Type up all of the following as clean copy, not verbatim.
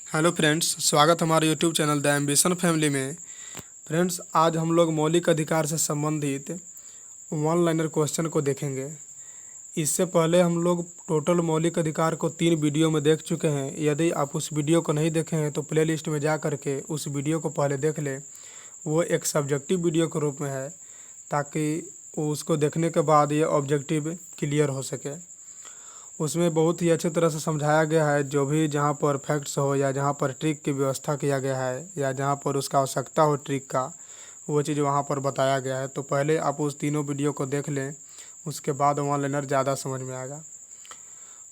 Hello friends, स्वागत है हमारे YouTube channel the ambition family में। फ्रेंड्स, आज हम लोग मौलिक अधिकार से संबंधित वन लाइनर क्वेश्चन को देखेंगे। इससे पहले हम लोग टोटल मौलिक अधिकार को 3 वीडियो में देख चुके हैं। यदि आप उस वीडियो को नहीं देखे हैं तो प्लेलिस्ट में जा करके उस वीडियो को पहले देख लें। वो एक सब्जेक्टिव वीडियो के रूप में है, ताकि उसको देखने के बाद ये ऑब्जेक्टिव क्लियर हो सके। उसमें बहुत ही अच्छी तरह से समझाया गया है, जो भी जहाँ पर फैक्ट्स हो या जहाँ पर ट्रिक की व्यवस्था किया गया है या जहाँ पर उसका आवश्यकता हो ट्रिक का, वो चीज़ वहाँ पर बताया गया है। तो पहले आप उस तीनों वीडियो को देख लें, उसके बाद वन लाइनर ज़्यादा समझ में आएगा।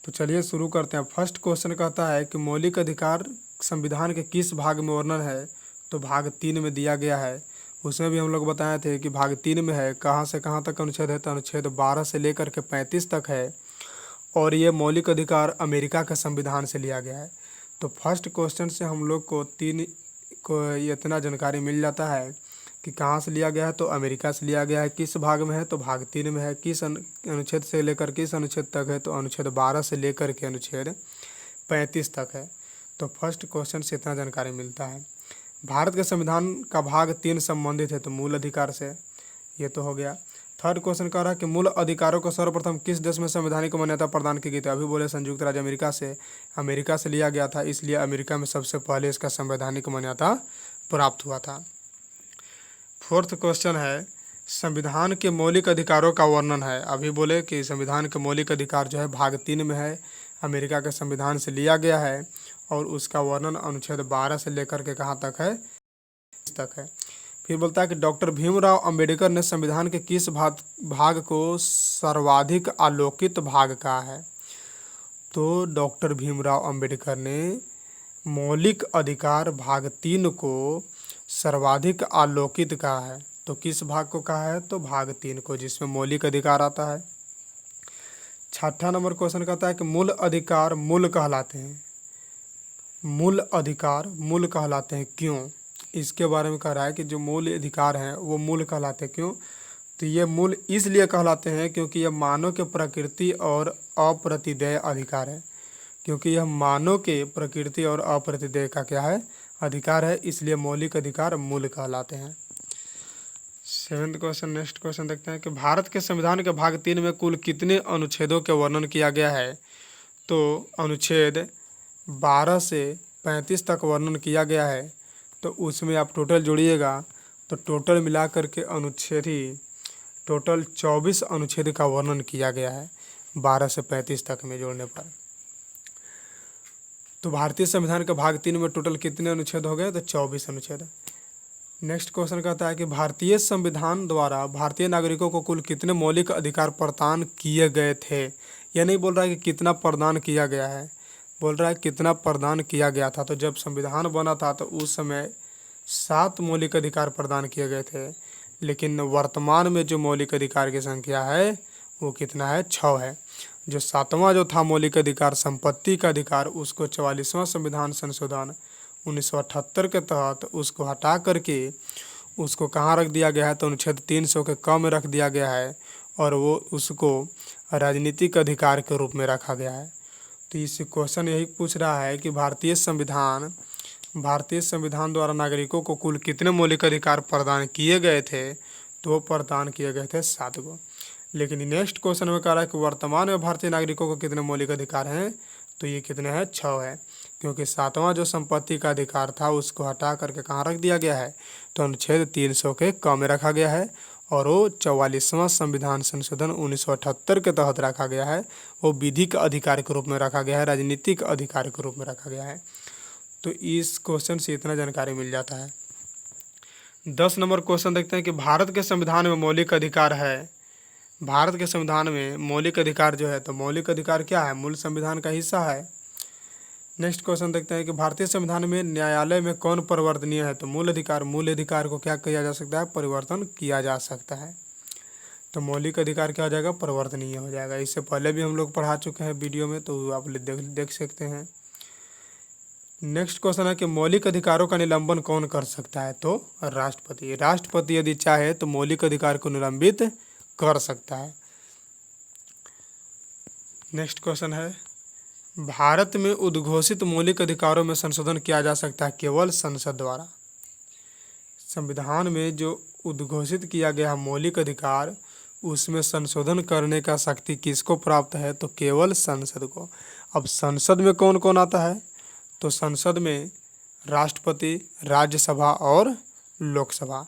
तो चलिए शुरू करते हैं। फर्स्ट क्वेश्चन कहता है कि मौलिक अधिकार संविधान के किस भाग में वर्णन है? तो भाग 3 में दिया गया है। उसमें भी हम लोग बताए थे कि भाग 3 में है, कहाँ से कहाँ तक अनुच्छेद है, तो अनुच्छेद 12 से लेकर के 35 तक है। और ये मौलिक अधिकार अमेरिका के संविधान से लिया गया है। तो फर्स्ट क्वेश्चन से हम लोग को 3 को इतना जानकारी मिल जाता है कि कहाँ से लिया गया है, तो अमेरिका से लिया गया है। किस भाग में है, तो भाग 3 में है। किस अनुच्छेद से लेकर किस अनुच्छेद तक है, तो अनुच्छेद 12 से लेकर के अनुच्छेद 35 तक है। तो फर्स्ट क्वेश्चन से इतना जानकारी मिलता है। भारत के संविधान का भाग 3 संबंधित है, तो मूल अधिकार से, ये तो हो गया। थर्ड क्वेश्चन कह रहा है कि मूल अधिकारों को सर्वप्रथम किस देश में संवैधानिक मान्यता प्रदान की गई थी? अभी बोले संयुक्त राज्य अमेरिका से लिया गया था, इसलिए अमेरिका में सबसे पहले इसका संवैधानिक मान्यता प्राप्त हुआ था। फोर्थ क्वेश्चन है, संविधान के मौलिक अधिकारों का वर्णन है। अभी बोले कि संविधान के मौलिक अधिकार जो है भाग 3 में है, अमेरिका के संविधान से लिया गया है, और उसका वर्णन अनुच्छेद 12 से लेकर के कहाँ तक है, तक है। फिर बोलता है कि डॉक्टर भीमराव अंबेडकर ने संविधान के किस भाग को सर्वाधिक आलोकित भाग कहा है? तो डॉक्टर भीमराव अंबेडकर ने मौलिक अधिकार भाग 3 को सर्वाधिक आलोकित कहा है। तो किस भाग को कहा है? तो भाग 3 को, जिसमें मौलिक अधिकार आता है। छठा नंबर क्वेश्चन कहता है कि मूल अधिकार मूल कहलाते हैं। मूल अधिकार मूल कहलाते हैं, क्यों? इसके बारे में कह रहा है कि जो मूल अधिकार हैं वो मूल कहलाते हैं, क्यों? तो ये मूल इसलिए कहलाते हैं क्योंकि यह मानव के प्रकृति और अप्रतिदेय अधिकार है। क्योंकि यह मानव के प्रकृति और अप्रतिदेय का क्या है? अधिकार है, इसलिए मौलिक अधिकार मूल कहलाते हैं। सेवेंथ क्वेश्चन, नेक्स्ट क्वेश्चन देखते हैं कि भारत के संविधान के भाग 3 में कुल कितने अनुच्छेदों के वर्णन किया गया है? तो अनुच्छेद 12 से 35 तक वर्णन किया गया है। तो उसमें आप टोटल जोड़िएगा तो टोटल मिला करके अनुच्छेद ही टोटल 24 अनुच्छेद का वर्णन किया गया है 12 से 35 तक में जोड़ने पर। तो भारतीय संविधान के भाग 3 में टोटल कितने अनुच्छेद हो गए? तो 24 अनुच्छेद। नेक्स्ट क्वेश्चन कहता है कि भारतीय संविधान द्वारा भारतीय नागरिकों को कुल कितने मौलिक अधिकार प्रदान किए गए थे? यह नहीं बोल रहा है कि कितना प्रदान किया गया है, बोल रहा है कितना प्रदान किया गया था। तो जब संविधान बना था तो उस समय 7 मौलिक अधिकार प्रदान किए गए थे, लेकिन वर्तमान में जो मौलिक अधिकार की संख्या है वो कितना है? 6 है। जो 7वां जो था मौलिक अधिकार, संपत्ति का अधिकार, उसको 44वां संविधान संशोधन 1978 के तहत उसको हटा करके उसको कहाँ रख दिया गया है? तो अनुच्छेद 300 के क में रख दिया गया है, और वो उसको राजनीतिक अधिकार के रूप में रखा गया है। तो इस क्वेश्चन यही पूछ रहा है कि भारतीय संविधान द्वारा नागरिकों को कुल कितने मौलिक अधिकार प्रदान किए गए थे? तो वो प्रदान किए गए थे 7 को। लेकिन नेक्स्ट क्वेश्चन में कह रहा है कि वर्तमान में भारतीय नागरिकों को कितने मौलिक अधिकार हैं? तो ये कितने हैं? 6 है। क्योंकि 7वां जो संपत्ति का अधिकार था उसको हटा करके कहाँ रख दिया गया है? तो अनुच्छेद 300 के क में रखा गया है, और वो 44वां संविधान संशोधन 1978 के तहत रखा गया है। वो विधिक अधिकार के रूप में रखा गया है, राजनीतिक अधिकार के रूप में रखा गया है। तो इस क्वेश्चन से इतना जानकारी मिल जाता है। 10 नंबर क्वेश्चन देखते हैं कि भारत के संविधान में मौलिक अधिकार है। भारत के संविधान में मौलिक अधिकार जो है, तो मौलिक अधिकार क्या है? मूल संविधान का हिस्सा है। नेक्स्ट क्वेश्चन देखते हैं कि भारतीय संविधान में न्यायालय में कौन परिवर्तनीय है? तो मूल अधिकार को क्या किया जा सकता है? परिवर्तन किया जा सकता है। तो मौलिक अधिकार क्या हो जाएगा? परिवर्तनीय हो जाएगा। इससे पहले भी हम लोग पढ़ा चुके हैं वीडियो में, तो आप देख सकते हैं। नेक्स्ट क्वेश्चन है कि मौलिक अधिकारों का निलंबन कौन कर सकता है? तो राष्ट्रपति यदि चाहे तो मौलिक अधिकार को निलंबित कर सकता है। नेक्स्ट क्वेश्चन है, भारत में उद्घोषित मौलिक अधिकारों में संशोधन किया जा सकता है केवल संसद द्वारा। संविधान में जो उद्घोषित किया गया है मौलिक अधिकार, उसमें संशोधन करने का शक्ति किसको प्राप्त है? तो केवल संसद को। अब संसद में कौन कौन आता है? तो संसद में राष्ट्रपति, राज्यसभा और लोकसभा,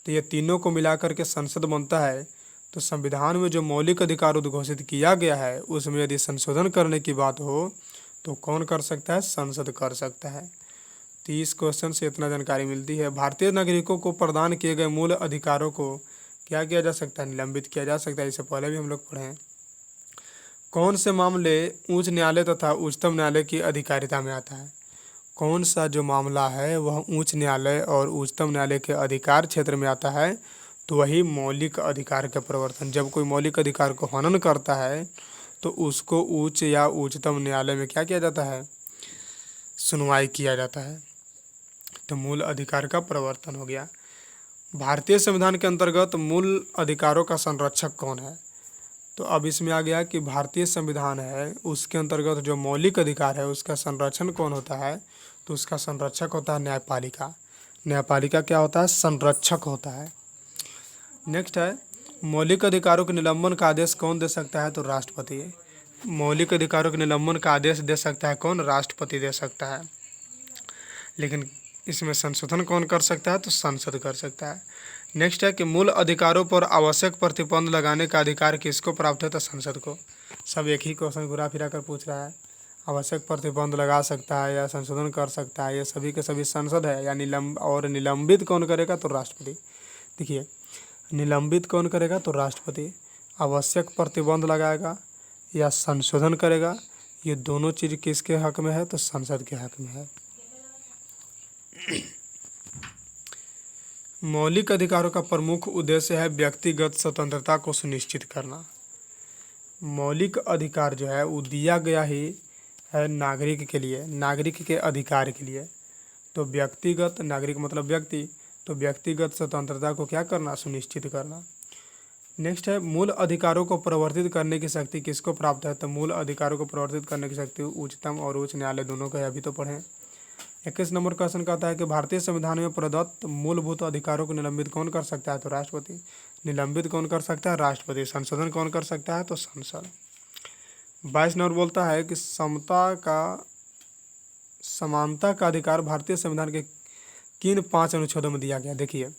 तो ये तीनों को मिलाकर के संसद बनता है। तो संविधान में जो मौलिक अधिकार उद्घोषित किया गया है उसमें यदि संशोधन करने की बात हो तो कौन कर सकता है? संसद कर सकता है। तो इस क्वेश्चन से इतना जानकारी मिलती है। भारतीय नागरिकों को प्रदान किए गए मूल अधिकारों को क्या किया जा सकता है? निलंबित किया जा सकता है। इससे पहले भी हम लोग पढ़े हैं। कौन से मामले उच्च न्यायालय तथा उच्चतम न्यायालय की अधिकारिता में आता है? कौन सा जो मामला है वह उच्च न्यायालय और उच्चतम न्यायालय के अधिकार क्षेत्र में आता है? तो वही मौलिक अधिकार का प्रवर्तन। जब कोई मौलिक अधिकार को हनन करता है तो उसको उच्च या उच्चतम न्यायालय में क्या किया जाता है? सुनवाई किया जाता है। तो मूल अधिकार का प्रवर्तन हो गया। भारतीय संविधान के अंतर्गत मूल अधिकारों का संरक्षक कौन है? तो अब इसमें आ गया कि भारतीय संविधान है उसके अंतर्गत जो मौलिक अधिकार है उसका संरक्षण कौन होता है? तो उसका संरक्षक होता है न्यायपालिका। न्यायपालिका क्या होता है? संरक्षक होता है। नेक्स्ट है, मौलिक अधिकारों के निलंबन का आदेश कौन दे सकता है? तो राष्ट्रपति। मौलिक अधिकारों के निलंबन का आदेश दे सकता है कौन? राष्ट्रपति दे सकता है। लेकिन इसमें संशोधन कौन कर सकता है? तो संसद कर सकता है। नेक्स्ट है कि मूल अधिकारों पर आवश्यक प्रतिबंध लगाने का अधिकार किसको प्राप्त है? तो संसद को। सब एक ही क्वेश्चन घुरा फिरा कर पूछ रहा है। आवश्यक प्रतिबंध लगा सकता है या संशोधन कर सकता है, ये सभी के सभी संसद है। या निलंबित कौन करेगा? तो राष्ट्रपति। देखिए, निलंबित कौन करेगा? तो राष्ट्रपति। आवश्यक प्रतिबंध लगाएगा या संशोधन करेगा, ये दोनों चीज़ किसके हक में है? तो संसद के हक में है। मौलिक अधिकारों का प्रमुख उद्देश्य है व्यक्तिगत स्वतंत्रता को सुनिश्चित करना। मौलिक अधिकार जो है वो दिया गया ही है नागरिक के लिए, नागरिक के अधिकार के लिए। तो व्यक्तिगत, नागरिक मतलब व्यक्ति, तो व्यक्तिगत स्वतंत्रता को क्या करना? सुनिश्चित करना। नेक्स्ट है, मूल अधिकारों को प्रवर्तित करने की शक्ति किसको प्राप्त है? तो मूल अधिकारों को प्रवर्तित करने की शक्ति उच्चतम और उच्च न्यायालय दोनों को है, अभी तो पढ़ें। 21 नंबर क्वेश्चन कहता है कि भारतीय संविधान में प्रदत्त मूलभूत अधिकारों को निलंबित कौन कर सकता है? तो राष्ट्रपति। निलंबित कौन कर सकता है? राष्ट्रपति। संशोधन कौन कर सकता है? तो संसद। 22 नंबर बोलता है कि समानता का अधिकार भारतीय संविधान के किन 5 अनुच्छेदों में दिया गया? देखिए,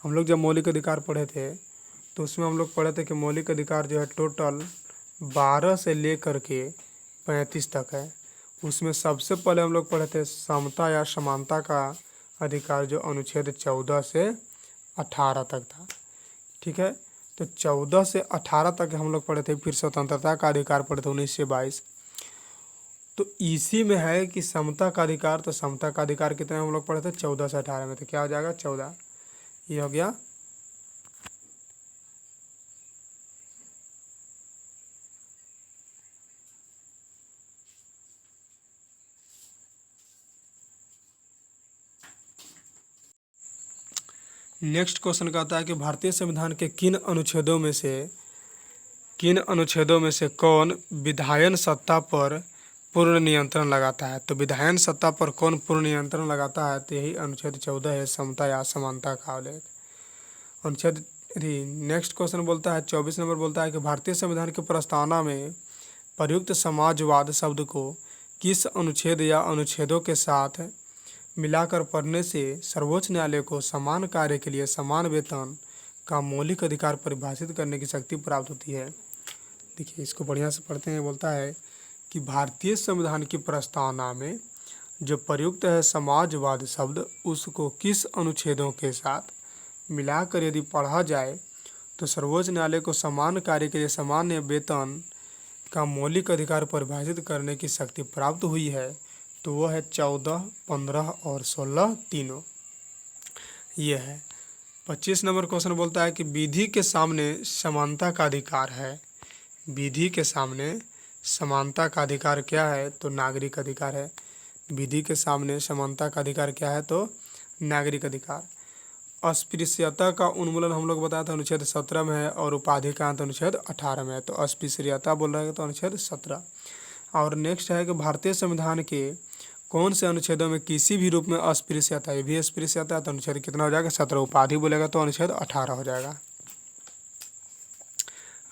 हम लोग जब मौलिक अधिकार पढ़े थे तो उसमें हम लोग पढ़े थे कि मौलिक अधिकार जो है टोटल 12 से लेकर के 35 तक है। उसमें सबसे पहले हम लोग पढ़े थे समता या समानता का अधिकार, जो अनुच्छेद 14 से 18 तक था। ठीक है, तो 14 से 18 तक हम लोग पढ़े थे। फिर स्वतंत्रता का अधिकार पढ़े थे 19 से 22। तो इसी में है कि समता का अधिकार, तो समता का अधिकार कितने हम लोग पढ़े थे? 14 से 18 में। तो क्या हो जाएगा? 14। ये हो गया। नेक्स्ट क्वेश्चन कहता है कि भारतीय संविधान के किन अनुच्छेदों में से कौन विधायन सत्ता पर पूर्ण नियंत्रण लगाता है? तो विधायन सत्ता पर कौन पूर्ण नियंत्रण लगाता है? तो यही अनुच्छेद 14 है, समता या समानता का उल्लेख। अनुच्छेद नेक्स्ट क्वेश्चन बोलता है 24 नंबर बोलता है कि भारतीय संविधान की प्रस्तावना में प्रयुक्त समाजवाद शब्द को किस अनुच्छेद या अनुच्छेदों के साथ मिलाकर पढ़ने से सर्वोच्च न्यायालय को समान कार्य के लिए समान वेतन का मौलिक अधिकार परिभाषित करने की शक्ति प्राप्त होती है? देखिए, इसको बढ़िया से पढ़ते हैं। बोलता है कि भारतीय संविधान की प्रस्तावना में जो प्रयुक्त है समाजवाद शब्द, उसको किस अनुच्छेदों के साथ मिलाकर यदि पढ़ा जाए तो सर्वोच्च न्यायालय को समान कार्य के लिए समान वेतन का मौलिक अधिकार परिभाषित करने की शक्ति प्राप्त हुई है। तो वो है 14, 15 और 16 तीनों। ये है। 25 नंबर क्वेश्चन बोलता है कि विधि के सामने समानता का अधिकार है। विधि के सामने समानता का अधिकार क्या है? तो नागरिक अधिकार है। विधि के सामने समानता का अधिकार क्या है? तो नागरिक अधिकार। अस्पृश्यता का उन्मूलन हम लोग बताया था अनुच्छेद 17 में है, और उपाधि का अंत अनुच्छेद 18 में है। तो अस्पृश्यता बोल रहे हैं तो अनुच्छेद 17। और नेक्स्ट है कि भारतीय संविधान के कौन से अनुच्छेदों में किसी भी रूप में अस्पृश्यता, ये भी अस्पृश्यता है, तो अनुच्छेद कितना हो जाएगा 17। उपाधि बोलेगा तो अनुच्छेद 18 हो जाएगा।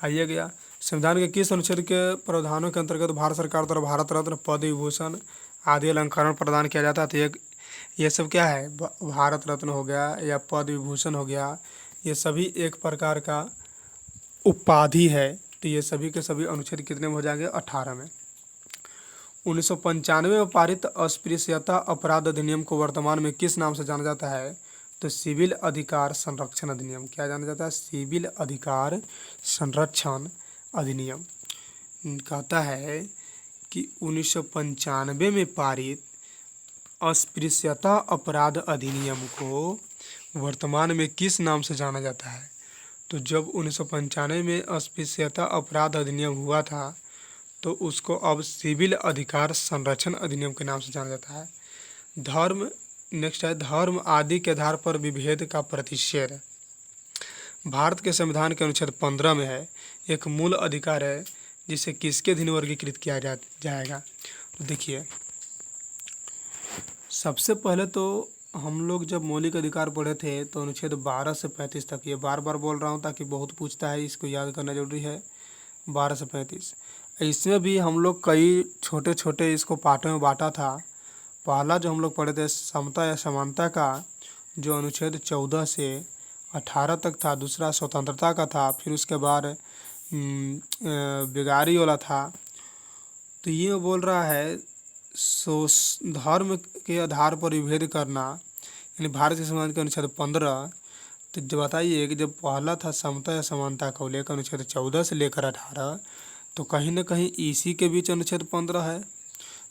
आइए गया, संविधान के किस अनुच्छेद के प्रावधानों के अंतर्गत भारत सरकार द्वारा भारत रत्न, पद्म विभूषण आदि अलंकरण प्रदान किया जाता है? तो ये सब क्या है, भारत रत्न हो गया या पद्म विभूषण हो गया, ये सभी एक प्रकार का उपाधि है। तो ये सभी के सभी अनुच्छेद कितने में हो जाएंगे, 18 में। 1995 में पारित अस्पृश्यता अपराध अधिनियम को वर्तमान में किस नाम से जाना जाता है? तो सिविल अधिकार संरक्षण अधिनियम। क्या जाना जाता है? सिविल अधिकार संरक्षण अधिनियम। कहता है कि 1995 में पारित अस्पृश्यता अपराध अधिनियम को वर्तमान में किस नाम से जाना जाता है? तो जब 1995 में अस्पृश्यता अपराध अधिनियम हुआ था तो उसको अब सिविल अधिकार संरक्षण अधिनियम के नाम से जाना जाता है। धर्म, नेक्स्ट है धर्म आदि के आधार पर विभेद का प्रतिषेध भारत के संविधान के अनुच्छेद 15 में है। एक मूल अधिकार है जिसे किसके अधीन वर्गीकृत किया जाएगा? तो देखिए, सबसे पहले तो हम लोग जब मौलिक अधिकार पढ़े थे तो अनुच्छेद 12 से 35 तक, ये बार बार बोल रहा हूँ ताकि बहुत पूछता है, इसको याद करना जरूरी है। 12 से 35 इसमें भी हम लोग कई छोटे छोटे इसको पार्टों में बांटा था। पहला जो हम लोग पढ़े थे समता या समानता का, जो अनुच्छेद 14 से 18 तक था। दूसरा स्वतंत्रता का था। फिर उसके बाद बेगारी वाला था। तो ये बोल रहा है धर्म के आधार पर विभेद करना, यानी भारत के संविधान के अनुच्छेद 15। तो जब बताइए कि जब पहला था समता या समानता को लेकर अनुच्छेद 14 से लेकर 18, तो कहीं ना कहीं इसी के बीच अनुच्छेद 15 है।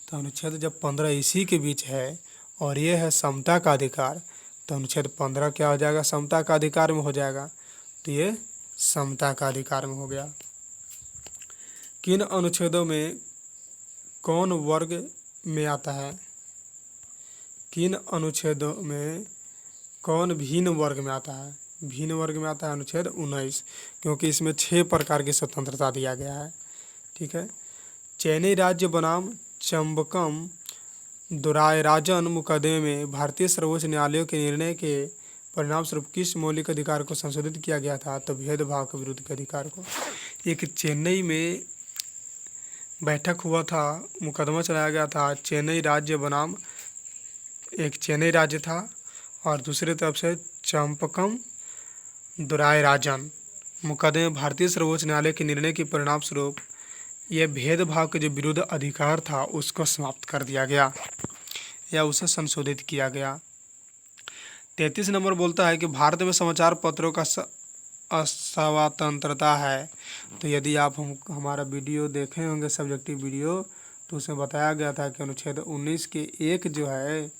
तो अनुच्छेद जब 15 इसी के बीच है और ये है समता का अधिकार, तो अनुच्छेद 15 क्या हो जाएगा, समता का अधिकार में हो जाएगा। तो ये समता का अधिकार में हो गया। किन अनुच्छेदों में कौन वर्ग में आता है? किन अनुच्छेदों में कौन भिन्न वर्ग में आता है? भिन्न वर्ग में आता है अनुच्छेद 19, क्योंकि इसमें 6 प्रकार की स्वतंत्रता दिया गया है। ठीक है। चेन्नई राज्य बनाम चंबकम दुरायराजन मुकदमे में भारतीय सर्वोच्च न्यायालय के निर्णय के परिणाम स्वरूप किस मौलिक अधिकार को संशोधित किया गया था? तो भेदभाव के विरुद्ध के अधिकार को। एक चेन्नई में बैठक हुआ था, मुकदमा चलाया गया था चेन्नई राज्य बनाम, एक चेन्नई राज्य था और दूसरी तरफ से चंपकम दुरायराजन मुकदमे भारतीय सर्वोच्च न्यायालय के निर्णय के परिणाम स्वरूप यह भेदभाव के जो विरुद्ध अधिकार था उसको समाप्त कर दिया गया या उसे संशोधित किया गया। 33 नंबर बोलता है कि भारत में समाचार पत्रों का अस्वतंत्रता है। तो यदि आप हमारा वीडियो देखे होंगे सब्जेक्टिव वीडियो, तो उसमें बताया गया था कि अनुच्छेद 19 के 1 जो है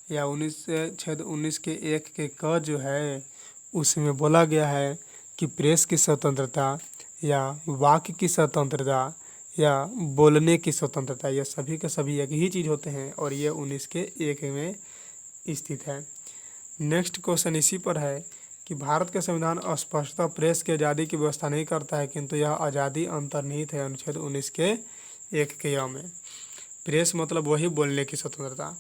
या अनुच्छेद 19 के 1 के क जो है उसमें बोला गया है कि प्रेस की स्वतंत्रता या वाक्य की स्वतंत्रता या बोलने की स्वतंत्रता, यह सभी के सभी एक ही चीज़ होते हैं और ये 19 के 1 में स्थित है। नेक्स्ट क्वेश्चन इसी पर है कि भारत का संविधान स्पष्टतः प्रेस की आज़ादी की व्यवस्था नहीं करता है, किंतु यह आज़ादी अंतर्निहित है अनुच्छेद 19 के 1 के य में। प्रेस मतलब वही बोलने की स्वतंत्रता।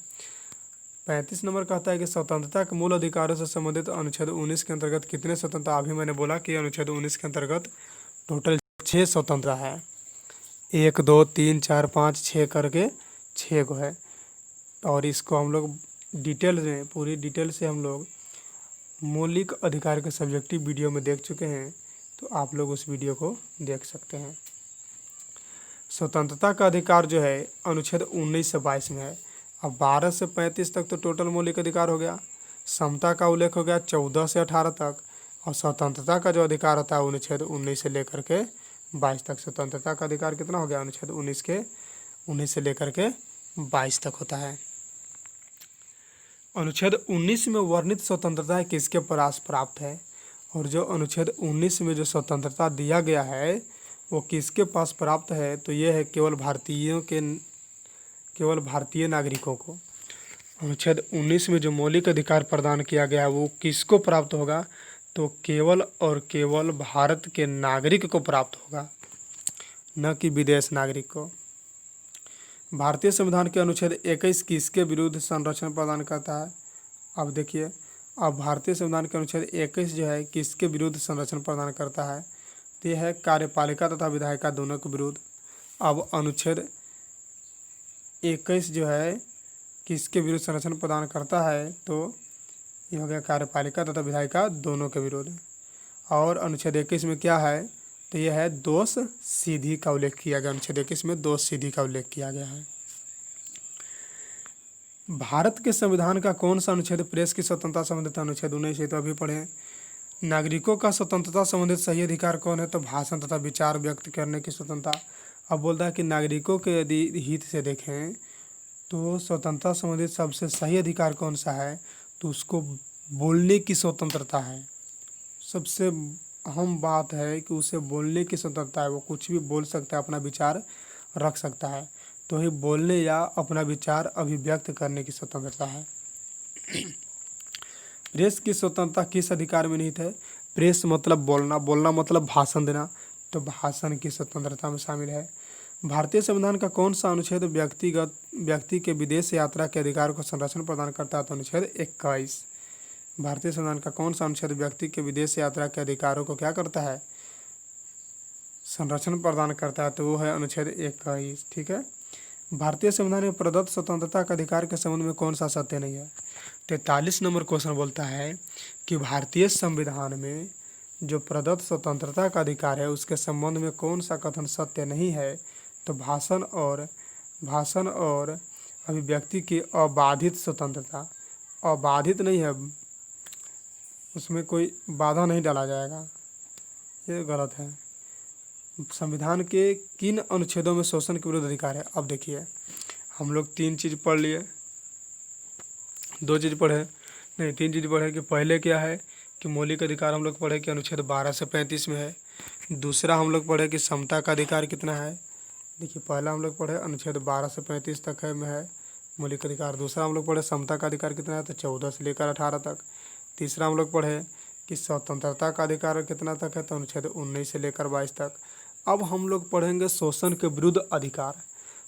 35 नंबर कहता है कि स्वतंत्रता के मूल अधिकारों से संबंधित अनुच्छेद 19 के अंतर्गत कितने स्वतंत्रता? अभी मैंने बोला कि अनुच्छेद 19 के अंतर्गत टोटल 6 स्वतंत्रता है। 1 2 3 4 5 6 करके 6 को है और इसको हम लोग डिटेल में, पूरी डिटेल से हम लोग मौलिक अधिकार के सब्जेक्टिव वीडियो में देख चुके हैं, तो आप लोग उस वीडियो को देख सकते हैं। स्वतंत्रता का अधिकार जो है अनुच्छेद 19 से 22 में है। अब 12 से 35 तक तो टोटल मौलिक अधिकार हो गया। समता का उल्लेख हो गया 14 से 18 तक और स्वतंत्रता का जो अधिकार होता है अनुच्छेद 19 से लेकर के 22 तक। स्वतंत्रता का अधिकार कितना हो गया? अनुच्छेद 19 से लेकर के 22 तक होता है। अनुच्छेद 19 में वर्णित स्वतंत्रता किसके पास प्राप्त है? और जो अनुच्छेद 19 में जो स्वतंत्रता दिया गया है वो किसके पास प्राप्त है? तो ये है केवल भारतीय नागरिकों को। अनुच्छेद 19 में जो मौलिक अधिकार प्रदान किया गया है वो किसको प्राप्त होगा? तो केवल और केवल भारत के नागरिक को प्राप्त होगा, न कि विदेश नागरिक को। भारतीय संविधान के अनुच्छेद 21 किसके विरुद्ध संरक्षण प्रदान करता है? अब देखिए, अब भारतीय संविधान के अनुच्छेद 21 जो है किसके विरुद्ध संरक्षण प्रदान करता है? तो यह है कार्यपालिका तथा विधायिका दोनों के विरुद्ध। अब अनुच्छेद 21 जो है किसके विरुद्ध संरक्षण प्रदान करता है? तो ये हो गया कार्यपालिका तथा विधायिका दोनों के विरुद्ध। और अनुच्छेद 21 में क्या है? तो यह है दोष सीधी का उल्लेख किया गया। अनुच्छेद 21 में दोष सीधी का उल्लेख किया गया है। भारत के संविधान का कौन सा अनुच्छेद प्रेस की स्वतंत्रता संबंधित अनुच्छेद 19 तो अभी पढ़े। नागरिकों का स्वतंत्रता संबंधित सही अधिकार कौन है? तो भाषण तथा विचार व्यक्त करने की स्वतंत्रता। अब बोलता है कि नागरिकों के यदि हित से देखें तो स्वतंत्रता संबंधित सबसे सही अधिकार कौन सा है? तो उसको बोलने की स्वतंत्रता है। सबसे अहम बात है कि उसे बोलने की स्वतंत्रता है। वो कुछ भी बोल सकता है, अपना विचार रख सकता है। तो ही बोलने या अपना विचार अभिव्यक्त करने की स्वतंत्रता है। प्रेस की स्वतंत्रता किस अधिकार में निहित है? प्रेस मतलब बोलना, बोलना मतलब भाषण देना, तो भाषण की स्वतंत्रता में शामिल है। भारतीय संविधान का कौन सा अनुच्छेद व्यक्ति के विदेश यात्रा के अधिकार को संरक्षण प्रदान करता है? तो अनुच्छेद 21। भारतीय संविधान का कौन सा अनुच्छेद व्यक्ति के विदेश यात्रा के अधिकारों को क्या करता है? संरक्षण प्रदान करता है, तो वो है अनुच्छेद 21। ठीक है। भारतीय संविधान में प्रदत्त स्वतंत्रता का अधिकार के संबंध में कौन सा सत्य नहीं है? 43 नंबर क्वेश्चन बोलता है कि भारतीय संविधान में जो प्रदत्त स्वतंत्रता का अधिकार है उसके संबंध में कौन सा कथन सत्य नहीं है? तो भाषण और अभिव्यक्ति की अबाधित स्वतंत्रता। अबाधित नहीं है, उसमें कोई बाधा नहीं डाला जाएगा, ये गलत है। संविधान के किन अनुच्छेदों में शोषण के विरुद्ध अधिकार है? अब देखिए, हम लोग 3 चीज़ पढ़ लिए, 2 चीज़ पढ़े नहीं, 3 चीज़ पढ़े कि पहले क्या है कि मौलिक अधिकार हम लोग पढ़े कि अनुच्छेद 12 से 35 में है। दूसरा हम लोग पढ़े कि समता का अधिकार कितना है। देखिए, पहला हम लोग पढ़े अनुच्छेद 12 से 35 तक है मौलिक अधिकार। दूसरा हम लोग पढ़े समता का अधिकार कितना है, तो 14 से लेकर 18 तक। तीसरा हम लोग पढ़े कि स्वतंत्रता का अधिकार कितना तक है, तो अनुच्छेद 19 से लेकर 22 तक। अब हम लोग पढ़ेंगे शोषण के विरुद्ध अधिकार।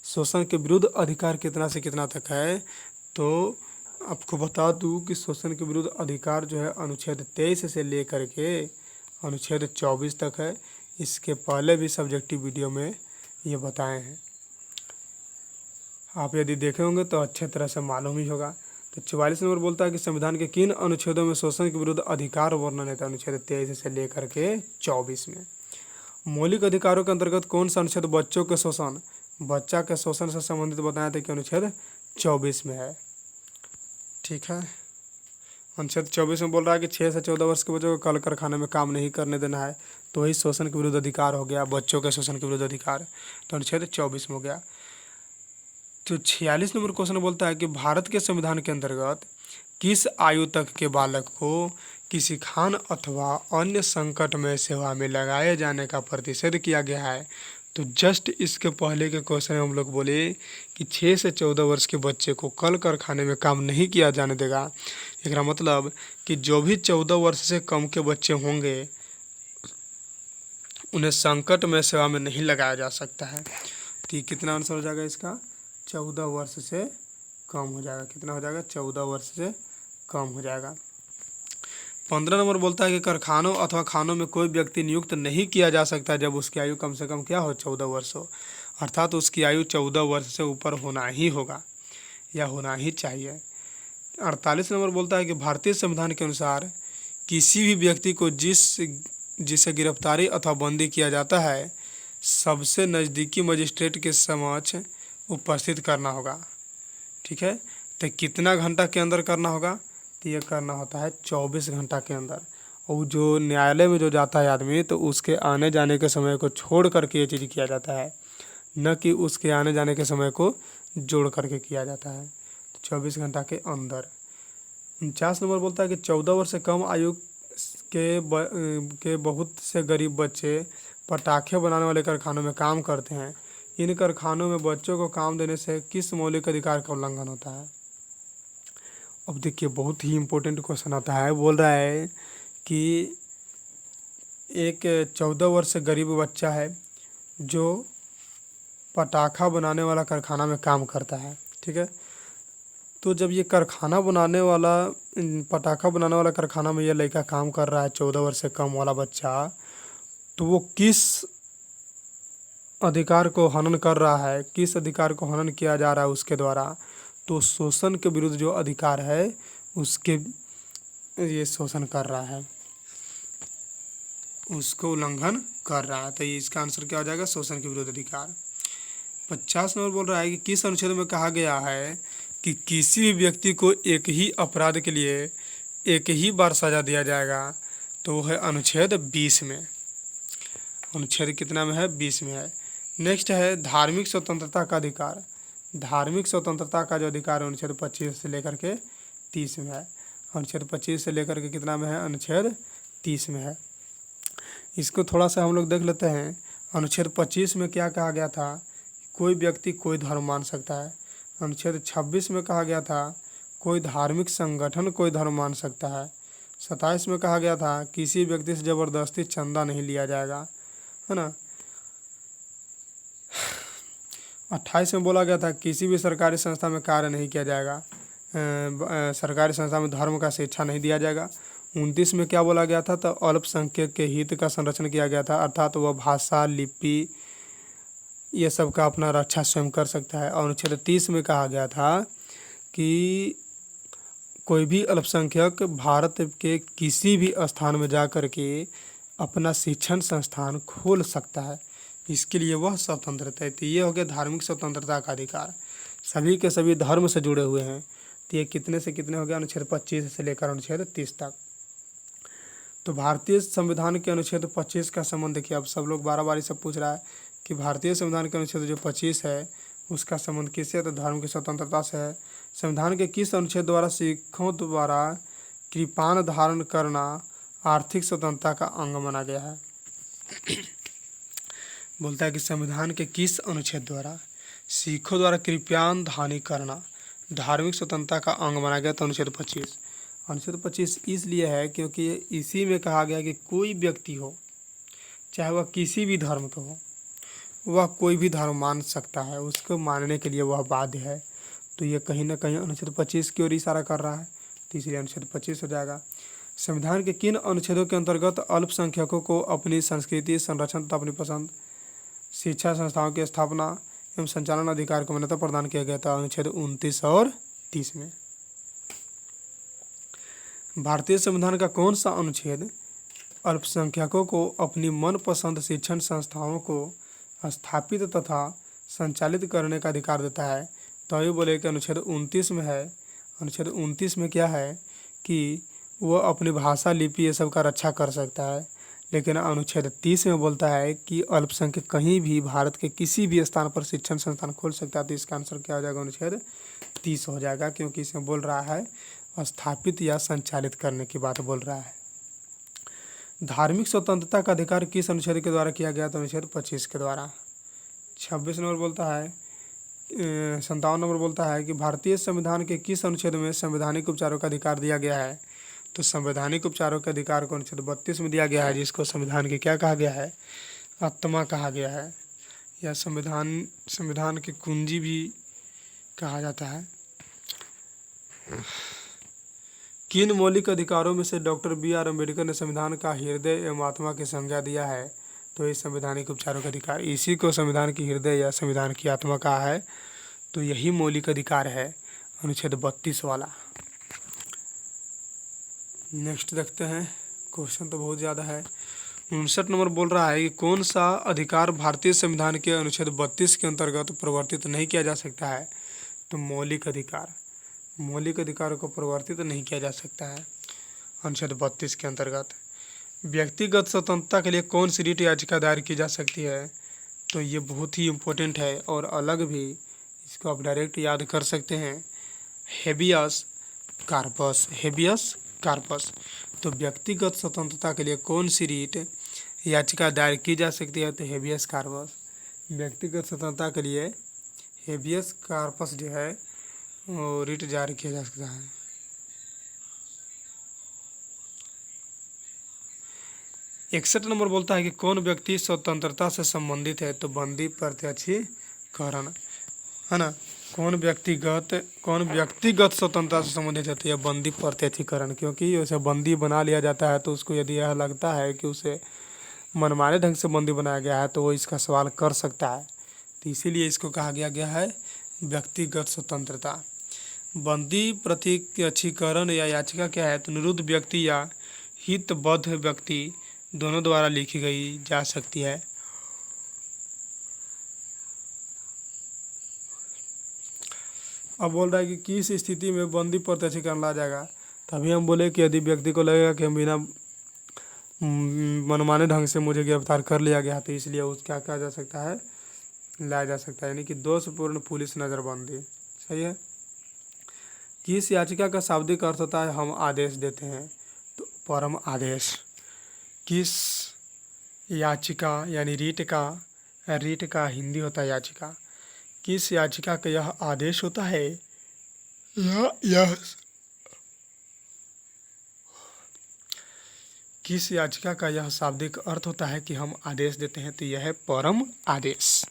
शोषण के विरुद्ध अधिकार कितना से कितना तक है? तो आपको बता दूं कि शोषण के विरुद्ध अधिकार जो है अनुच्छेद 23 से लेकर के अनुच्छेद 24 तक है। इसके पहले भी सब्जेक्टिव वीडियो में ये बताए हैं, आप यदि देखे होंगे तो अच्छे तरह से मालूम ही होगा। तो 44 नंबर बोलता है कि संविधान के किन अनुच्छेदों में शोषण के विरुद्ध अधिकार वर्णन है? तो अनुच्छेद 23 से लेकर के 24 में। मौलिक अधिकारों के अंतर्गत कौन सा अनुच्छेद बच्चों के शोषण, बच्चा के शोषण से संबंधित बताया था कि अनुच्छेद 24 में है। ठीक है। अनुच्छेद 24 में बोल रहा है कि 6 से 14 वर्ष के बच्चों को कल कारखाने में काम नहीं करने देना है, तो वही शोषण के विरुद्ध अधिकार हो गया, बच्चों के शोषण के विरुद्ध अधिकार, तो अनुच्छेद 24 में हो गया। तो 46 नंबर क्वेश्चन बोलता है कि भारत के संविधान के अंतर्गत किस आयु तक के बालक को किसी खान अथवा अन्य संकटमय सेवा में लगाए जाने का प्रतिषेध किया गया है? तो जस्ट इसके पहले के क्वेश्चन में हम लोग बोले कि 6 से 14 वर्ष के बच्चे को कल कारखाने में काम नहीं किया जाने देगा। इसका मतलब कि जो भी 14 वर्ष से कम के बच्चे होंगे उन्हें संकट में सेवा में नहीं लगाया जा सकता है। तो ये कितना आंसर हो जाएगा इसका? 14 वर्ष से कम हो जाएगा। कितना हो जाएगा? 14 वर्ष से कम हो जाएगा। 15 नंबर बोलता है कि कारखानों अथवा खानों में कोई व्यक्ति नियुक्त नहीं किया जा सकता जब उसकी आयु कम से कम क्या हो? 14 वर्ष हो, अर्थात उसकी आयु 14 वर्ष से ऊपर होना ही होगा या होना ही चाहिए। 48 नंबर बोलता है कि भारतीय संविधान के अनुसार किसी भी व्यक्ति को जिसे गिरफ्तारी अथवा बंदी किया जाता है सबसे नज़दीकी मजिस्ट्रेट के समक्ष उपस्थित करना होगा। ठीक है। तो कितना घंटा के अंदर करना होगा? तो ये करना होता है 24 घंटा के अंदर। और जो न्यायालय में जो जाता है आदमी, तो उसके आने जाने के समय को छोड़ करके ये चीज़ किया जाता है, न कि उसके आने जाने के समय को जोड़ करके किया जाता है। तो 24 घंटा के अंदर। 49 नंबर बोलता है कि 14 वर्ष से कम आयु के बहुत से गरीब बच्चे पटाखे बनाने वाले कारखानों में काम करते हैं। इन कारखानों में बच्चों को काम देने से किस मौलिक अधिकार का उल्लंघन होता है? अब देखिए, बहुत ही इम्पोर्टेंट क्वेश्चन आता है। बोल रहा है कि एक 14 वर्ष से गरीब बच्चा है जो पटाखा बनाने वाला कारखाना में काम करता है। ठीक है, तो जब ये कारखाना बनाने वाला पटाखा बनाने वाला कारखाना में ये लड़का काम कर रहा है, 14 वर्ष से कम वाला बच्चा, तो वो किस अधिकार को हनन कर रहा है, किस अधिकार को हनन किया जा रहा है उसके द्वारा? तो शोषण के विरुद्ध जो अधिकार है उसके ये शोषण कर रहा है, उसको उल्लंघन कर रहा है। तो ये इसका आंसर क्या हो जाएगा? शोषण के विरुद्ध अधिकार। 50 नंबर बोल रहा है कि किस अनुच्छेद में कहा गया है कि किसी भी व्यक्ति को एक ही अपराध के लिए एक ही बार सजा दिया जाएगा? तो वो है अनुच्छेद 20 में। अनुच्छेद कितना में है? 20 में है। नेक्स्ट है धार्मिक स्वतंत्रता का अधिकार। धार्मिक स्वतंत्रता का जो अधिकार है अनुच्छेद 25 से लेकर के 30 में है। अनुच्छेद 25 से लेकर के कितना में है? अनुच्छेद 30 में है। इसको थोड़ा सा हम लोग देख लेते हैं। अनुच्छेद 25 में क्या कहा गया था? कोई व्यक्ति कोई धर्म मान सकता है। अनुच्छेद 26 में कहा गया था कोई धार्मिक संगठन कोई धर्म मान सकता है। 27 में कहा गया था किसी व्यक्ति से ज़बरदस्ती चंदा नहीं लिया जाएगा, है ना। 28 में बोला गया था किसी भी सरकारी संस्था में कार्य नहीं किया जाएगा, सरकारी संस्था में धर्म का शिक्षा नहीं दिया जाएगा। 29 में क्या बोला गया था? तो अल्पसंख्यक के हित का संरक्षण किया गया था, अर्थात वह भाषा, लिपि, ये सब का अपना रक्षा स्वयं कर सकता है। और अनुच्छेद 30 में कहा गया था कि कोई भी अल्पसंख्यक भारत के किसी भी स्थान में जा कर के अपना शिक्षण संस्थान खोल सकता है, इसके लिए वह स्वतंत्र है। तो ये हो गया धार्मिक स्वतंत्रता का अधिकार, सभी के सभी धर्म से जुड़े हुए हैं। तो ये कितने से कितने हो गया? अनुच्छेद 25 से लेकर अनुच्छेद 30 तक। तो भारतीय संविधान के अनुच्छेद 25 का संबंध देखिए। अब सब लोग बार बार सब पूछ रहा है कि भारतीय संविधान के अनुच्छेद जो 25 है उसका संबंध किससे है? तो धर्म की स्वतंत्रता से है। संविधान के किस अनुच्छेद द्वारा सिखों द्वारा कृपाण धारण करना आर्थिक स्वतंत्रता का अंग माना गया है? बोलता है कि संविधान के किस अनुच्छेद द्वारा सिखों द्वारा कृपाण धारण करना धार्मिक स्वतंत्रता का अंग माना गया? तो अनुच्छेद 25। अनुच्छेद 25 इसलिए है क्योंकि इसी में कहा गया कि कोई व्यक्ति हो, चाहे वह किसी भी धर्म का हो, वह कोई भी धर्म मान सकता है, उसको मानने के लिए वह बाध्य है। तो ये कहीं ना कहीं अनुच्छेद 25 की ओर इशारा कर रहा है, तो इसलिए अनुच्छेद 25 हो जाएगा। संविधान के किन अनुच्छेदों के अंतर्गत अल्पसंख्यकों को अपनी संस्कृति, संरक्षण तथा अपनी पसंद शिक्षा संस्थाओं की स्थापना एवं संचालन अधिकार को मान्यता प्रदान किया गया था? अनुच्छेद 29 और 30 में। भारतीय संविधान का कौन सा अनुच्छेद अल्पसंख्यकों को अपनी मनपसंद शिक्षण संस्थाओं को स्थापित तथा संचालित करने का अधिकार देता है? तो ये बोले कि अनुच्छेद 29 में है। अनुच्छेद 29 में क्या है कि वह अपनी भाषा, लिपि, ये सब का रक्षा कर सकता है। लेकिन अनुच्छेद 30 में बोलता है कि अल्पसंख्यक कहीं भी भारत के किसी भी स्थान पर शिक्षण संस्थान खोल सकता है। तो इसका आंसर क्या हो जाएगा? अनुच्छेद 30 हो जाएगा, क्योंकि इसमें बोल रहा है स्थापित या संचालित करने की बात बोल रहा है। धार्मिक स्वतंत्रता का अधिकार किस अनुच्छेद के द्वारा किया गया? तो अनुच्छेद 25 के द्वारा। 26 नंबर बोलता है 57 नंबर बोलता है कि भारतीय संविधान के किस अनुच्छेद में संवैधानिक उपचारों का अधिकार दिया गया है? तो संवैधानिक उपचारों के अधिकार को अनुच्छेद 32 में दिया गया है, जिसको संविधान के क्या कहा गया है? आत्मा कहा गया है, या संविधान की कुंजी भी कहा जाता है। किन मौलिक अधिकारों में से डॉक्टर बी.आर. अम्बेडकर ने संविधान का हृदय एवं आत्मा की संज्ञा दिया है? तो ये संवैधानिक उपचारों का अधिकार, इसी को संविधान की हृदय या संविधान की आत्मा कहा है। तो यही मौलिक अधिकार है अनुच्छेद 32 वाला। नेक्स्ट देखते हैं, क्वेश्चन तो बहुत ज़्यादा है। 59 नंबर बोल रहा है कि कौन सा अधिकार भारतीय संविधान के अनुच्छेद 32 के अंतर्गत प्रवर्तित नहीं किया जा सकता है? तो मौलिक अधिकार, मौलिक अधिकारों को प्रवर्तित नहीं किया जा सकता है अनुच्छेद 32 के अंतर्गत। व्यक्तिगत स्वतंत्रता के लिए कौन सी रिट याचिका दायर की जा सकती है? तो ये बहुत ही इम्पोर्टेंट है और अलग भी, इसको आप डायरेक्ट याद कर सकते हैं, हेबियस कार्पस। Habeas corpus. तो व्यक्तिगत स्वतंत्रता के लिए कौन सी रिट याचिका दायर की जा सकती है? तो हेबियस कार्पस। व्यक्तिगत स्वतंत्रता के लिए हेबियस कार्पस जो है वो रिट जारी किया जा सकता है। 61 नंबर बोलता है कि कौन व्यक्ति स्वतंत्रता से संबंधित है? तो बंदी, प्रत्यक्षी, करण, है ना। कौन व्यक्तिगत स्वतंत्रता से संबंधित होती है? बंदी प्रत्यक्षीकरण, क्योंकि उसे बंदी बना लिया जाता है तो उसको यदि यह लगता है कि उसे मनमाने ढंग से बंदी बनाया गया है तो वो इसका सवाल कर सकता है। तो इसीलिए इसको कहा गया है व्यक्तिगत स्वतंत्रता। बंदी प्रत्यक्षीकरण या याचिका क्या है? तो निरुद्ध व्यक्ति या हितबद्ध व्यक्ति दोनों द्वारा लिखी गई जा सकती है। अब बोल रहा है कि किस स्थिति में बंदी प्रत्यक्षीकरण ला जाएगा? तभी हम बोले कि यदि व्यक्ति को लगेगा कि हम बिना मनमाने ढंग से मुझे गिरफ्तार कर लिया गया तो इसलिए उस क्या कहा जा सकता है, लाया जा सकता है, यानी कि दोषपूर्ण पुलिस नज़रबंदी। सही है। किस याचिका का शाब्दिक अर्थ होता है? हम आदेश देते हैं, तो परम आदेश। किस याचिका यानी रीट का हिंदी होता है याचिका। किस याचिका का यह आदेश होता है? यह किस याचिका का यह शाब्दिक अर्थ होता है कि हम आदेश देते हैं? तो यह है परम आदेश।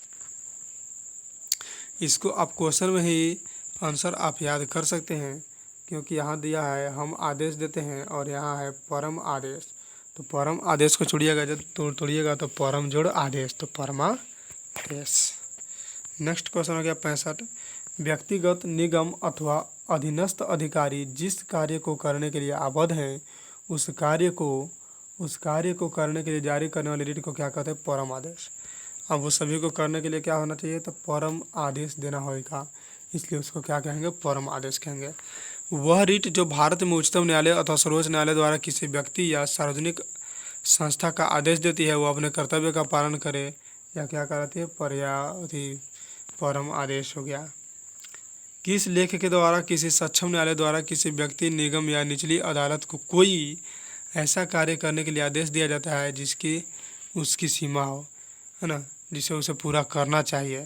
इसको आप क्वेश्चन में ही आंसर आप याद कर सकते हैं, क्योंकि यहाँ दिया है हम आदेश देते हैं और यहाँ है परम आदेश। तो परम आदेश को छोड़िएगा, जब तोड़िएगा तो परम जोड़ आदेश, तो परमादेश। नेक्स्ट क्वेश्चन हो गया 65। व्यक्तिगत निगम अथवा अधीनस्थ अधिकारी जिस कार्य को करने के लिए आबद्ध हैं उस कार्य को करने के लिए जारी करने वाली रीट को क्या कहते हैं? परम आदेश। अब वो सभी को करने के लिए क्या होना चाहिए? तो परम आदेश देना होगा, इसलिए उसको क्या कहेंगे? परम आदेश कहेंगे। वह रीट जो भारत में उच्चतम न्यायालय अथवा सर्वोच्च न्यायालय द्वारा किसी व्यक्ति या सार्वजनिक संस्था का आदेश देती है वो अपने कर्तव्य का पालन करे या क्या कराती है? परम आदेश हो गया। किस लेख के द्वारा किसी सक्षम न्यायालय द्वारा किसी व्यक्ति, निगम या निचली अदालत को कोई ऐसा कार्य करने के लिए आदेश दिया जाता है जिसकी उसकी सीमा हो, है ना, जिसे उसे पूरा करना चाहिए,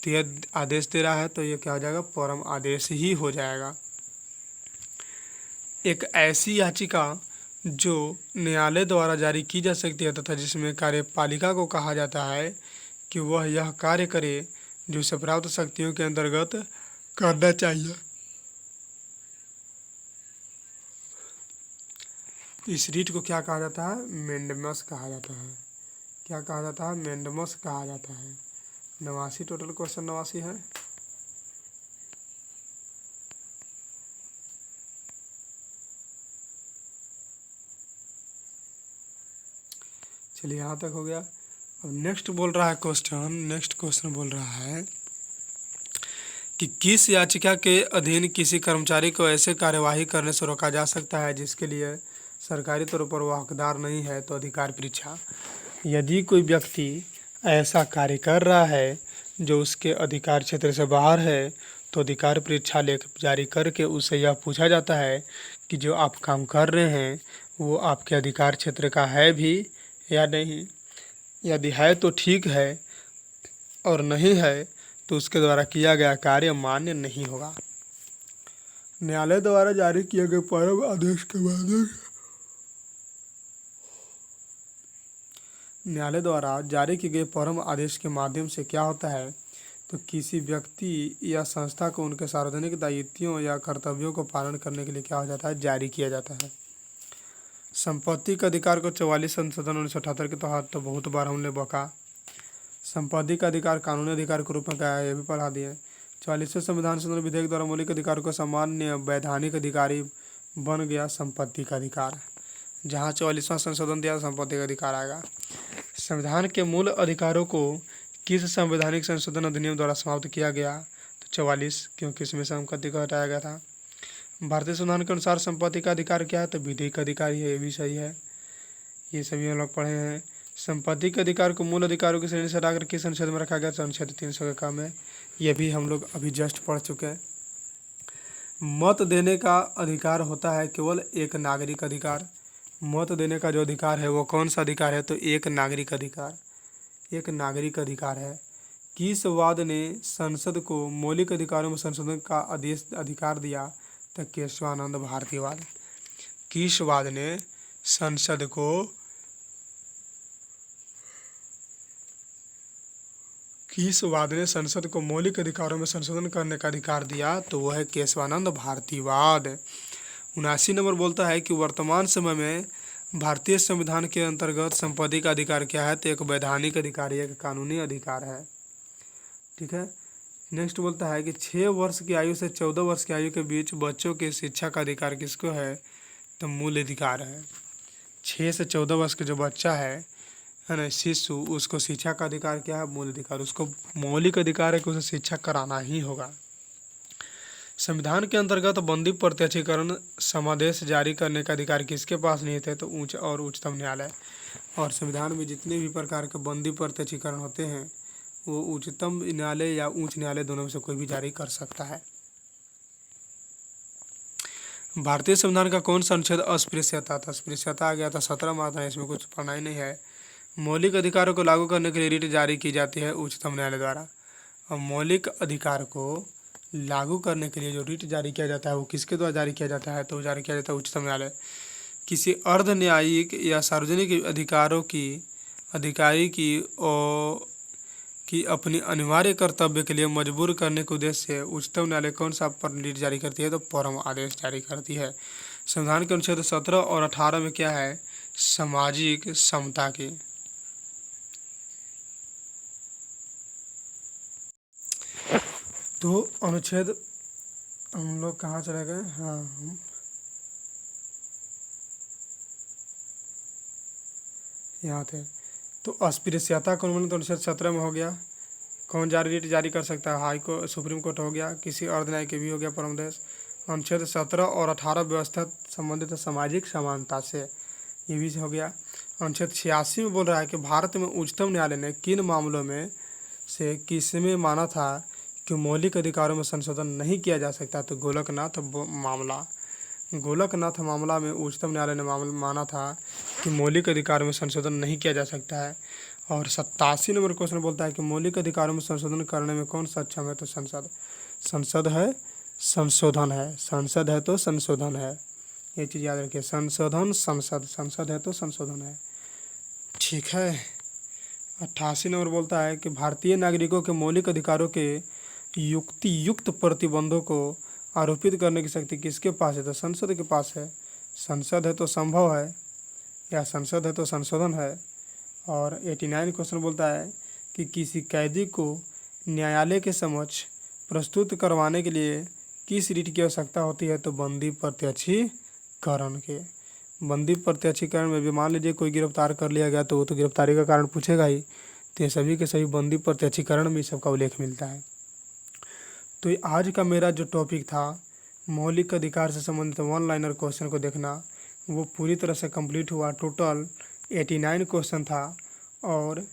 तो यह आदेश दे रहा है तो ये क्या हो जाएगा? परम आदेश ही हो जाएगा। एक ऐसी याचिका जो न्यायालय द्वारा जारी की जा सकती है तथा जिसमें कार्यपालिका को कहा जाता है कि वह यह कार्य करे जो उसे प्राप्त शक्तियों के अंतर्गत करना चाहिए। इस रीट को क्या कहा जाता है? मेंडमस कहा जाता है। क्या कहा जाता है? मेंडमस कहा जाता है। 89 टोटल क्वेश्चन 89 है। चलिए यहाँ तक हो गया। अब नेक्स्ट क्वेश्चन बोल रहा है कि किस याचिका के अधीन किसी कर्मचारी को ऐसे कार्यवाही करने से रोका जा सकता है जिसके लिए सरकारी तौर पर वह हकदार नहीं है? तो अधिकार परीक्षा। यदि कोई व्यक्ति ऐसा कार्य कर रहा है जो उसके अधिकार क्षेत्र से बाहर है तो अधिकार परीक्षा लेख जारी करके उससे यह पूछा जाता है कि जो आप काम कर रहे हैं वो आपके अधिकार क्षेत्र का है भी या नहीं। यदि है तो ठीक है और नहीं है तो उसके द्वारा किया गया कार्य मान्य नहीं होगा। न्यायालय द्वारा जारी किए गए परम आदेश के बाद न्यायालय द्वारा जारी किए गए परम आदेश के माध्यम से क्या होता है? तो किसी व्यक्ति या संस्था को उनके सार्वजनिक दायित्वों या कर्तव्यों को पालन करने के लिए क्या हो जाता है? जारी किया जाता है। संपत्ति का अधिकार को 44 संशोधन 1978 के तहत तो बहुत बार हमने बका। संपत्ति का अधिकार कानूनी अधिकार के रूप में क्या है ये भी पढ़ा दिए। 44वें संविधान संशोधन विधेयक द्वारा मौलिक अधिकार को सामान्य वैधानिक अधिकारी बन गया संपत्ति का अधिकार। जहाँ 44वां संशोधन दिया संपत्ति का अधिकार आएगा। संविधान के मूल अधिकारों को किस संवैधानिक संशोधन अधिनियम द्वारा समाप्त किया गया? तो 44, क्योंकि इसमें संपत्ति को हटाया गया था। भारतीय संविधान के अनुसार संपत्ति का अधिकार क्या है? तो विधिक अधिकार है, ये भी सही है, ये सभी हम लोग पढ़े हैं। संपत्ति के अधिकार को मूल अधिकारों की श्रेणी से हटाकर किस अनुच्छेद में रखा गया? तो अनुच्छेद 300 के कम है, ये भी हम लोग अभी जस्ट पढ़ चुके हैं। मत देने का अधिकार होता है केवल एक नागरिक अधिकार। मत देने का जो अधिकार है वो कौन सा अधिकार है? तो एक नागरिक अधिकार है। किस वाद ने संसद को मौलिक अधिकारों में संशोधन का अधिकार दिया? तो केशवानंद भारतीवाद। किस वाद ने संसद को किस वाद ने संसद को मौलिक अधिकारों में संशोधन करने का अधिकार दिया? तो वह है केशवानंद भारतीवाद। 79 नंबर बोलता है कि वर्तमान समय में भारतीय संविधान के अंतर्गत संपत्ति का अधिकार क्या है? तो एक वैधानिक अधिकार, एक कानूनी अधिकार है। ठीक है। नेक्स्ट बोलता है कि 6 वर्ष की आयु से 14 वर्ष की आयु के बीच बच्चों की शिक्षा का अधिकार किसको है? तो मूल अधिकार है। 6 से 14 वर्ष का जो बच्चा है ना, शिशु, उसको शिक्षा का अधिकार क्या है? मूल अधिकार। उसको मौलिक अधिकार है कि उसे शिक्षा कराना ही होगा। संविधान के अंतर्गत बंदी प्रत्यक्षीकरण समादेश जारी करने का अधिकार किसके पास नहीं थे? तो उच्च और उच्चतम न्यायालय। और संविधान में जितने भी प्रकार के बंदी प्रत्यक्षीकरण होते हैं वो उच्चतम न्यायालय या उच्च न्यायालय दोनों में से कोई भी जारी कर सकता है। भारतीय संविधान का कौन सा अनुच्छेद अस्पृश्यता था? अस्पृश्यता आ गया था 17 माह, इसमें कुछ पढ़ना ही नहीं है। मौलिक अधिकारों को लागू करने के लिए रिट जारी की जाती है उच्चतम न्यायालय द्वारा। और मौलिक अधिकार को लागू करने के लिए जो रिट जारी किया जाता है वो किसके द्वारा जारी किया जाता है? तो जारी किया जाता है उच्चतम न्यायालय। किसी अर्ध न्यायिक या सार्वजनिक अधिकारों की अधिकारी की अपनी अनिवार्य कर्तव्य के लिए मजबूर करने के उद्देश्य से उच्चतम न्यायालय कौन सा रिट जारी करती है? तो परम आदेश जारी करती है। संविधान के अनुच्छेद 17 और 18 में क्या है? सामाजिक समता की। तो अनुच्छेद हम लोग कहाँ चले गए? हाँ, हम यहाँ थे। तो अस्पृश्यता कानून तो अनुच्छेद 17 में हो गया। कौन जारी रिट जारी कर सकता है? हाई कोर्ट, सुप्रीम कोर्ट हो गया। किसी अर्ध न्याय के भी हो गया परमदेश। अनुच्छेद 17 और 18 व्यवस्था संबंधित सामाजिक समानता से, ये भी हो गया। अनुच्छेद 86 में बोल रहा है कि भारत में उच्चतम न्यायालय ने किन मामलों में से किसमें माना था कि मौलिक अधिकारों में संशोधन नहीं किया जा सकता? तो गोलकनाथ मामला। गोलकनाथ मामला में उच्चतम न्यायालय ने माना था कि मौलिक अधिकारों में संशोधन नहीं किया जा सकता है। और 87 नंबर क्वेश्चन बोलता है कि मौलिक अधिकारों में संशोधन करने में कौन सक्षम है? तो संसद। संसद है, संशोधन है। संसद है तो संशोधन है, ये चीज़ याद रखिए। संशोधन संसद, संसद है तो संशोधन है। ठीक है। 88 नंबर बोलता है कि भारतीय नागरिकों के मौलिक अधिकारों के युक्त प्रतिबंधों को आरोपित करने की शक्ति किसके पास है? तो संसद के पास है। संसद है तो संभव है, या संसद है तो संशोधन है। और 89 क्वेश्चन बोलता है कि किसी कैदी को न्यायालय के समक्ष प्रस्तुत करवाने के लिए किस रिट की आवश्यकता होती है? तो बंदी प्रत्यक्षीकरण के। बंदी प्रत्यक्षीकरण में भी मान लीजिए कोई गिरफ्तार कर लिया गया तो वो तो गिरफ्तारी का कारण पूछेगा ही। तो ये सभी के सभी बंदी प्रत्यक्षीकरण में सबका उल्लेख मिलता है। तो ये आज का मेरा जो टॉपिक था मौलिक अधिकार से संबंधित वन लाइनर क्वेश्चन को देखना, वो पूरी तरह से कंप्लीट हुआ। टोटल 89 क्वेश्चन था और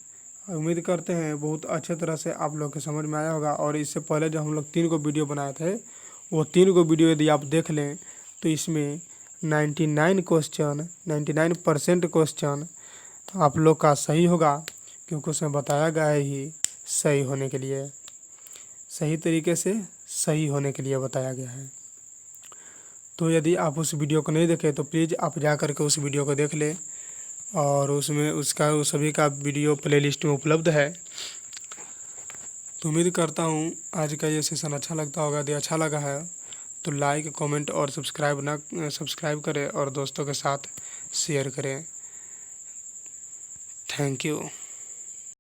उम्मीद करते हैं बहुत अच्छे तरह से आप लोग के समझ में आया होगा। और इससे पहले जो हम लोग 3 को वीडियो बनाए थे वो 3 को वीडियो यदि आप देख लें तो इसमें 99% क्वेश्चन आप लोग का सही होगा, क्योंकि उसमें बताया गया है ही सही होने के लिए, सही तरीके से सही होने के लिए बताया गया है। तो यदि आप उस वीडियो को नहीं देखे तो प्लीज़ आप जा करके उस वीडियो को देख लें, और उसमें उसका उस सभी का वीडियो प्लेलिस्ट में उपलब्ध है। तो उम्मीद करता हूँ आज का ये सेशन अच्छा लगता होगा। यदि अच्छा लगा है तो लाइक, कमेंट और सब्सक्राइब करें और दोस्तों के साथ शेयर करें। Thank you.